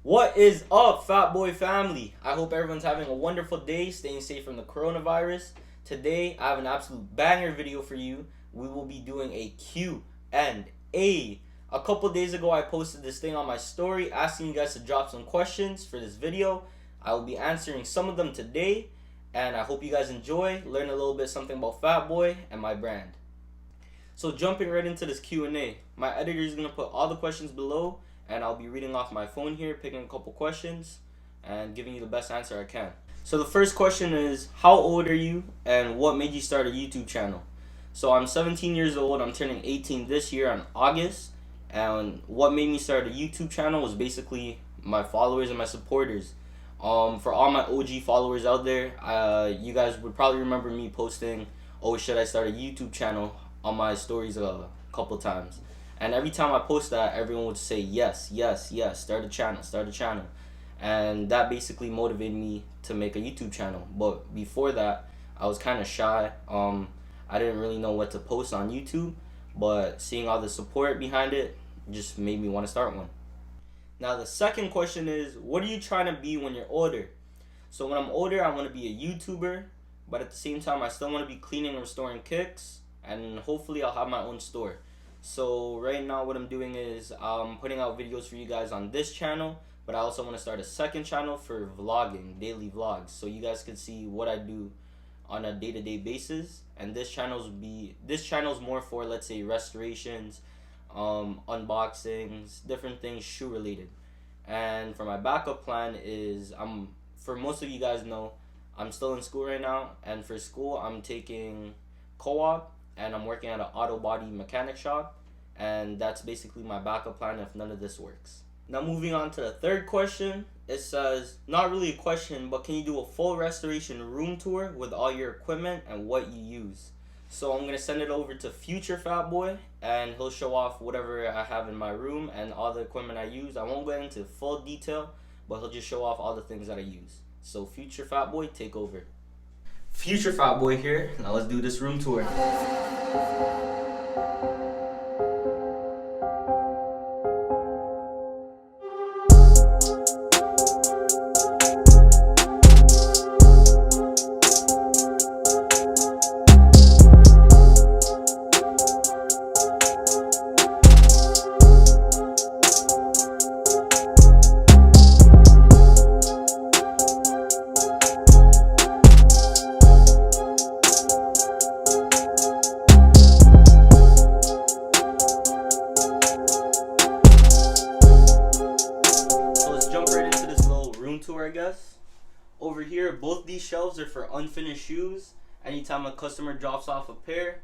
What is up, FatBoi family? I hope everyone's having a wonderful day, staying safe from the coronavirus. Today, I have an absolute banger video for you. We will be doing a Q&A. A couple days ago, I posted this thing on my story asking you guys to drop some questions for this video. I will be answering some of them today, and I hope you guys enjoy, learn a little bit something about FatBoi and my brand. So jumping right into this Q&A, my editor is going to put all the questions below, and I'll be reading off my phone here, picking a couple questions, and giving you the best answer I can. So the first question is, how old are you, and what made you start a YouTube channel? So I'm 17 years old, I'm turning 18 this year on August, and what made me start a YouTube channel was basically my followers and my supporters. For all my OG followers out there, you guys would probably remember me posting, oh, should I start a YouTube channel, on my stories a couple times. And every time I post that, everyone would say, yes, yes, yes, start a channel. And that basically motivated me to make a YouTube channel. But before that, I was kind of shy. I didn't really know what to post on YouTube. But seeing all the support behind it just made me want to start one. Now the second question is, what are you trying to be when you're older? So when I'm older, I want to be a YouTuber. But at the same time, I still want to be cleaning and restoring kicks. And hopefully I'll have my own store. So right now what I'm doing is I'm putting out videos for you guys on this channel, but I also want to start a second channel for vlogging, daily vlogs, so you guys can see what I do on a day-to-day basis. And this channel's more for, let's say, restorations, unboxings, different things shoe related. And for my backup plan is, for most of you guys know, I'm still in school right now, and for school I'm taking co-op, and I'm working at an auto body mechanic shop, and that's basically my backup plan if none of this works. Now moving on to the third question, it says, not really a question, but can you do a full restoration room tour with all your equipment and what you use? So I'm going to send it over to future FatBoi, and he'll show off whatever I have in my room and all the equipment I use. I won't get into full detail, but he'll just show off all the things that I use. So future FatBoi, take over. Future FatBoi here. Now let's do this room tour. Tour, I guess. Over here, both these shelves are for unfinished shoes. Anytime a customer drops off a pair,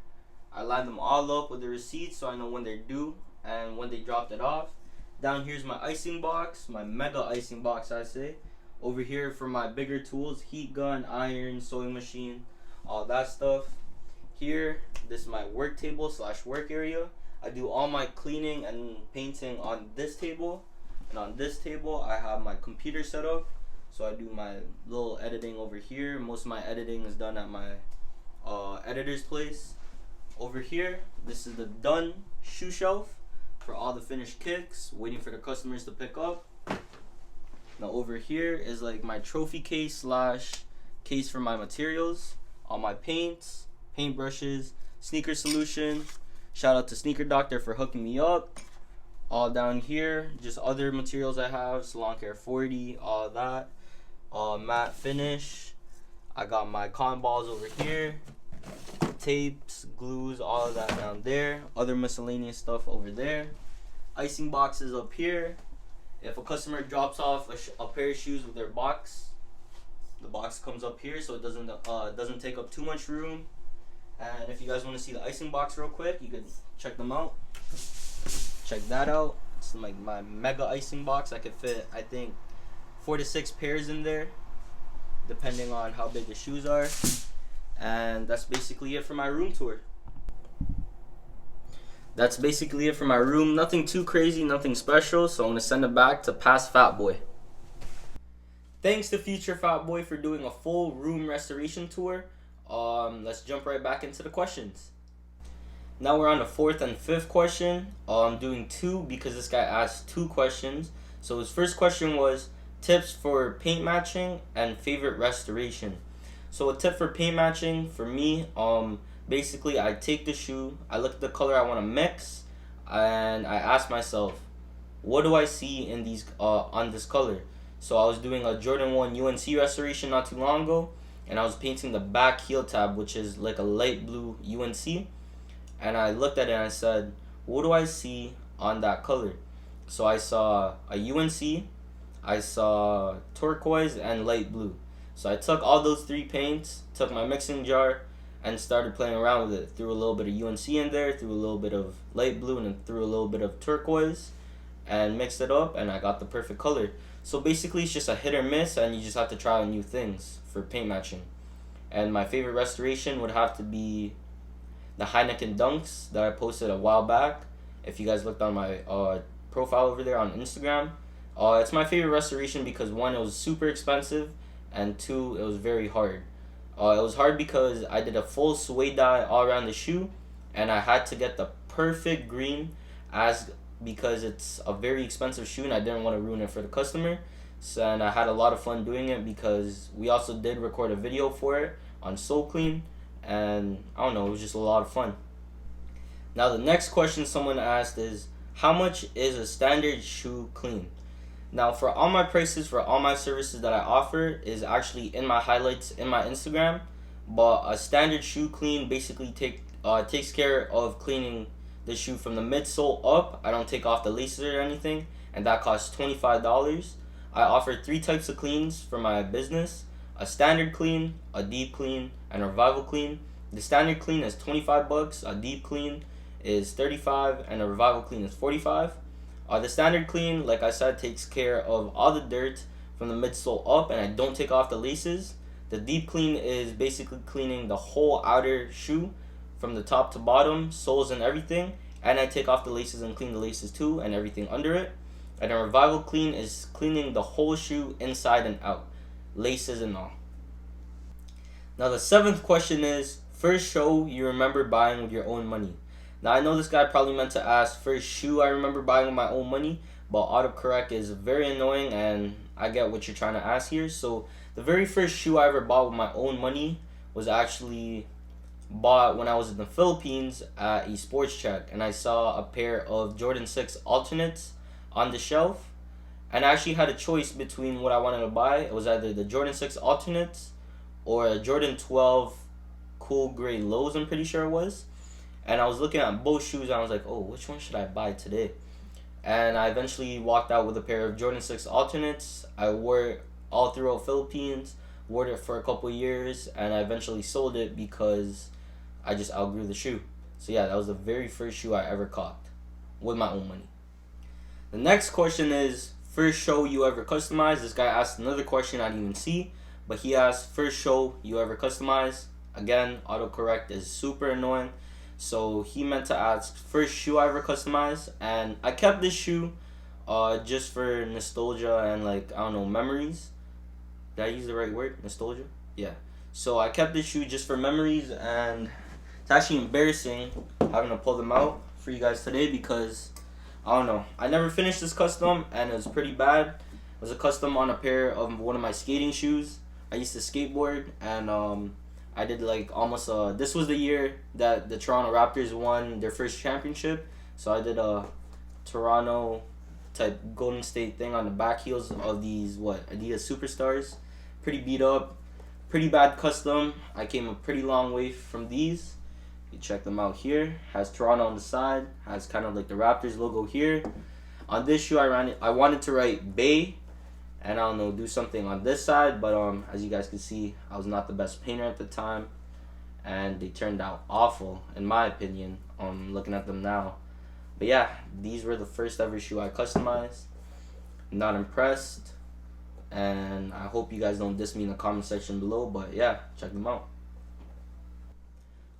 I line them all up with the receipts so I know when they're due and when they dropped it off. Down here's my icing box, my mega icing box, I say. Over here for my bigger tools, heat gun, iron, sewing machine, all that stuff. Here, this is my work table / work area. I do all my cleaning and painting on this table. And on this table, I have my computer set up, so I do my little editing over here. Most of my editing is done at my editor's place. Over here, this is the done shoe shelf for all the finished kicks, waiting for the customers to pick up. Now over here is like my trophy case / case for my materials, all my paints, paint brushes, sneaker solution. Shout out to Sneaker Doctor for hooking me up. All down here, just other materials I have, Salon Care 40, all that. Matte finish. I got my cotton balls over here. Tapes, glues, all of that down there. Other miscellaneous stuff over there. Icing boxes up here. If a customer drops off a pair of shoes with their box, the box comes up here so it doesn't take up too much room. And if you guys want to see the icing box real quick, you can check them out. Check that out. It's like my mega icing box. I could fit, I think, 4 to 6 pairs in there, depending on how big the shoes are. And that's basically it for my room tour. That's basically it for my room. Nothing too crazy, nothing special. So I'm going to send it back to past FatBoi. Thanks to future FatBoi for doing a full room restoration tour. Let's jump right back into the questions. Now we're on the fourth and fifth question. I'm doing two because this guy asked two questions. So his first question was tips for paint matching and favorite restoration. So a tip for paint matching for me, basically I take the shoe, I look at the color I want to mix, and I ask myself, what do I see in these on this color? So I was doing a Jordan 1 UNC restoration not too long ago, and I was painting the back heel tab, which is like a light blue UNC, and I looked at it and I said, what do I see on that color? So I saw a UNC, I saw turquoise, and light blue. So I took all those three paints, took my mixing jar, and started playing around with it. Threw a little bit of UNC in there, threw a little bit of light blue, and then threw a little bit of turquoise, and mixed it up, and I got the perfect color. So basically it's just a hit or miss, and you just have to try out new things for paint matching. And my favorite restoration would have to be the Heineken Dunks that I posted a while back. If you guys looked on my profile over there on Instagram, it's my favorite restoration because one, it was super expensive, and two, it was very hard. It was hard because I did a full suede dye all around the shoe, and I had to get the perfect green because it's a very expensive shoe and I didn't want to ruin it for the customer. So, and I had a lot of fun doing it because we also did record a video for it on Soul Clean, and I don't know, it was just a lot of fun. Now the next question someone asked is, how much is a standard shoe clean? Now for all my prices for all my services that I offer is actually in my highlights in my Instagram, but a standard shoe clean basically takes care of cleaning the shoe from the midsole up. I don't take off the laces or anything, and that costs $25. I offer 3 types of cleans for my business: a standard clean, a deep clean, and a revival clean. The standard clean is $25, a deep clean is $35, and a revival clean is $45. The standard clean, like I said, takes care of all the dirt from the midsole up, and I don't take off the laces. The deep clean is basically cleaning the whole outer shoe from the top to bottom, soles and everything, and I take off the laces and clean the laces too and everything under it. And a revival clean is cleaning the whole shoe inside and out, laces and all. Now the 7th question is, first shoe you remember buying with your own money. Now I know this guy probably meant to ask first shoe I remember buying with my own money, but autocorrect is very annoying and I get what you're trying to ask here. So the very first shoe I ever bought with my own money was actually bought when I was in the Philippines at a sports check, and I saw a pair of Jordan 6 alternates on the shelf, and I actually had a choice between what I wanted to buy. It was either the Jordan 6 alternates or a Jordan 12 cool gray lows, I'm pretty sure it was. And I was looking at both shoes and I was like, oh, which one should I buy today? And I eventually walked out with a pair of Jordan 6 alternates. I wore it all throughout Philippines, wore it for a couple years, and I eventually sold it because I just outgrew the shoe. So yeah, that was the very first shoe I ever copped with my own money. The next question is, first show you ever customized. This guy asked another question I didn't even see, but he asked, first show you ever customized. Again, autocorrect is super annoying. So he meant to ask, first shoe I ever customized, and I kept this shoe just for nostalgia and, like, I don't know, memories. Did I use the right word? Nostalgia? Yeah. So I kept this shoe just for memories, and it's actually embarrassing having to pull them out for you guys today because, I don't know, I never finished this custom and it was pretty bad. It was a custom on a pair of one of my skating shoes. I used to skateboard, and I did like almost this was the year that the Toronto Raptors won their first championship, so I did a Toronto type Golden State thing on the back heels of these Adidas Superstars. Pretty beat up, pretty bad custom. I came a pretty long way from these. You check them out here. Has Toronto on the side, has kind of like the Raptors logo here. On this shoe I wanted to write Bay, and I don't know, do something on this side, but as you guys can see, I was not the best painter at the time, and they turned out awful in my opinion. Looking at them now, but yeah, these were the first ever shoe I customized. Not impressed, and I hope you guys don't diss me in the comment section below, but yeah, check them out.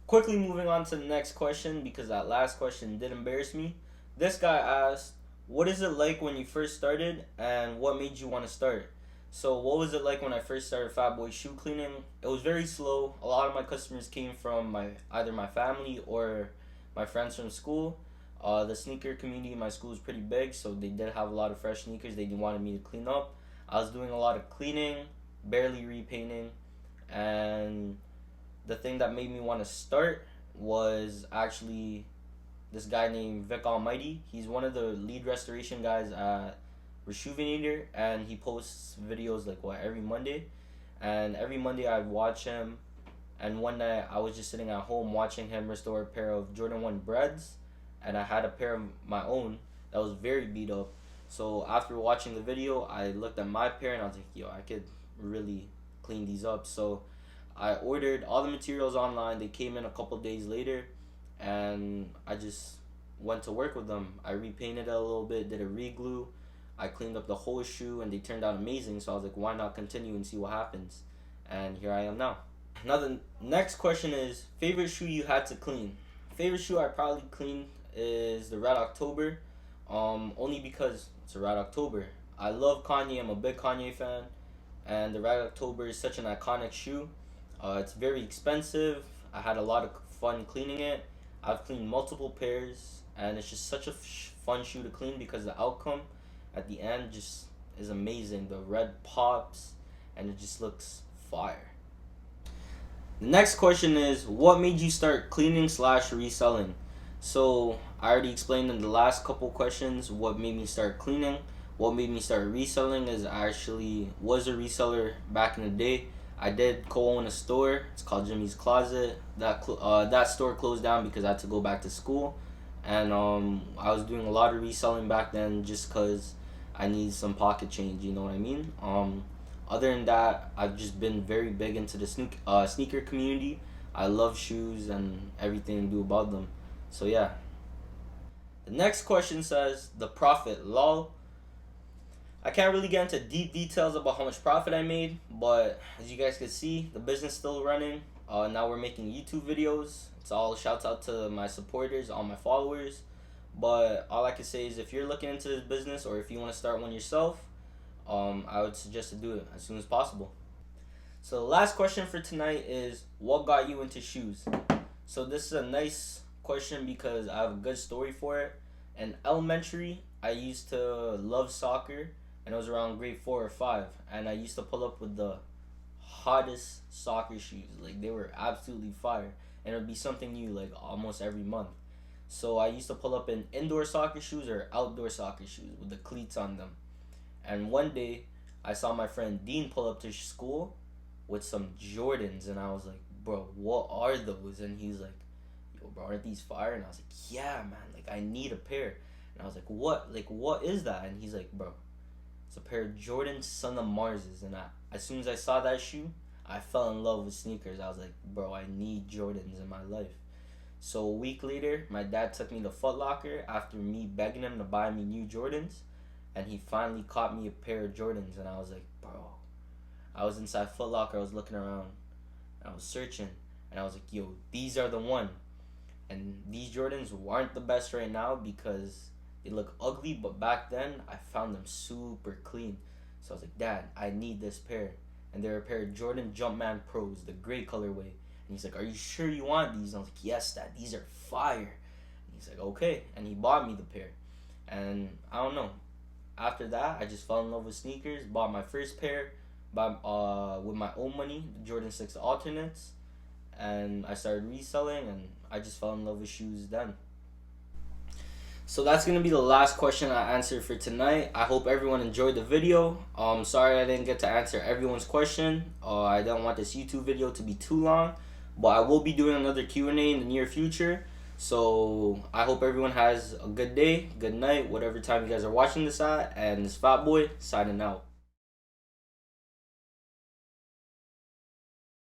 Quickly moving on to the next question because that last question did embarrass me. This guy asked, what is it like when you first started, and what made you want to start? So what was it like when I first started FatBoi shoe cleaning? It was very slow. A lot of my customers came from either my family or my friends from school. The sneaker community in my school is pretty big, so they did have a lot of fresh sneakers they wanted me to clean up. I was doing a lot of cleaning, barely repainting, and the thing that made me want to start was actually this guy named Vic Almighty. He's one of the lead restoration guys at Rejuvenator, and he posts videos like every Monday. And every Monday I'd watch him, and one night I was just sitting at home watching him restore a pair of Jordan 1 Breads, and I had a pair of my own that was very beat up. So after watching the video, I looked at my pair and I was like, yo, I could really clean these up. So I ordered all the materials online. They came in a couple days later, and I just went to work with them. I repainted it a little bit, did a re-glue. I cleaned up the whole shoe, and they turned out amazing. So I was like, why not continue and see what happens? And here I am now. Now the next question is, favorite shoe you had to clean? Favorite shoe I probably cleaned is the Red October. Only because it's a Red October. I love Kanye. I'm a big Kanye fan. And the Red October is such an iconic shoe. It's very expensive. I had a lot of fun cleaning it. I've cleaned multiple pairs, and it's just such a fun shoe to clean because the outcome at the end just is amazing. The red pops, and it just looks fire. The next question is, what made you start cleaning / reselling? So I already explained in the last couple questions what made me start cleaning. What made me start reselling is I actually was a reseller back in the day. I did co-own a store. It's called Jimmy's Closet. That store closed down because I had to go back to school, and I was doing a lot of reselling back then just because I need some pocket change. You know what I mean? Other than that, I've just been very big into the sneaker community. I love shoes and everything to do about them. So yeah. The next question says, the profit, lol. I can't really get into deep details about how much profit I made, but as you guys can see, the business is still running. Now we're making YouTube videos. It's all shouts out to my supporters, all my followers. But all I can say is, if you're looking into this business or if you want to start one yourself, I would suggest to do it as soon as possible. So the last question for tonight is, what got you into shoes? So this is a nice question because I have a good story for it. In elementary, I used to love soccer, and it was around grade 4 or 5, and I used to pull up with the hottest soccer shoes. Like, they were absolutely fire, and it would be something new like almost every month. So I used to pull up in indoor soccer shoes or outdoor soccer shoes with the cleats on them. And one day I saw my friend Dean pull up to school with some Jordans, and I was like, bro, what are those? And he's like, yo, bro, aren't these fire? And I was like, yeah, man, like, I need a pair. And I was like, what is that? And he's like, bro, it's a pair of Jordan Son of Marses. And as soon as I saw that shoe, I fell in love with sneakers. I was like, bro, I need Jordans in my life. So a week later, my dad took me to Foot Locker after me begging him to buy me new Jordans, and he finally caught me a pair of Jordans. And I was like, bro, I was inside Foot Locker, I was looking around, and I was searching, and I was like, yo, these are the one. And these Jordans aren't the best right now because they look ugly, but back then I found them super clean. So I was like, Dad, I need this pair. And they're a pair of Jordan Jumpman Pros, the gray colorway. And he's like, are you sure you want these? And I was like, yes, Dad, these are fire. And he's like, okay. And he bought me the pair. And I don't know. After that, I just fell in love with sneakers, bought my first pair with my own money, the Jordan 6 alternates. And I started reselling, and I just fell in love with shoes then. So that's going to be the last question I answered for tonight. I hope everyone enjoyed the video. Sorry I didn't get to answer everyone's question. I don't want this YouTube video to be too long, but I will be doing another Q&A in the near future. So I hope everyone has a good day, good night, whatever time you guys are watching this at. And it's FatBoi signing out.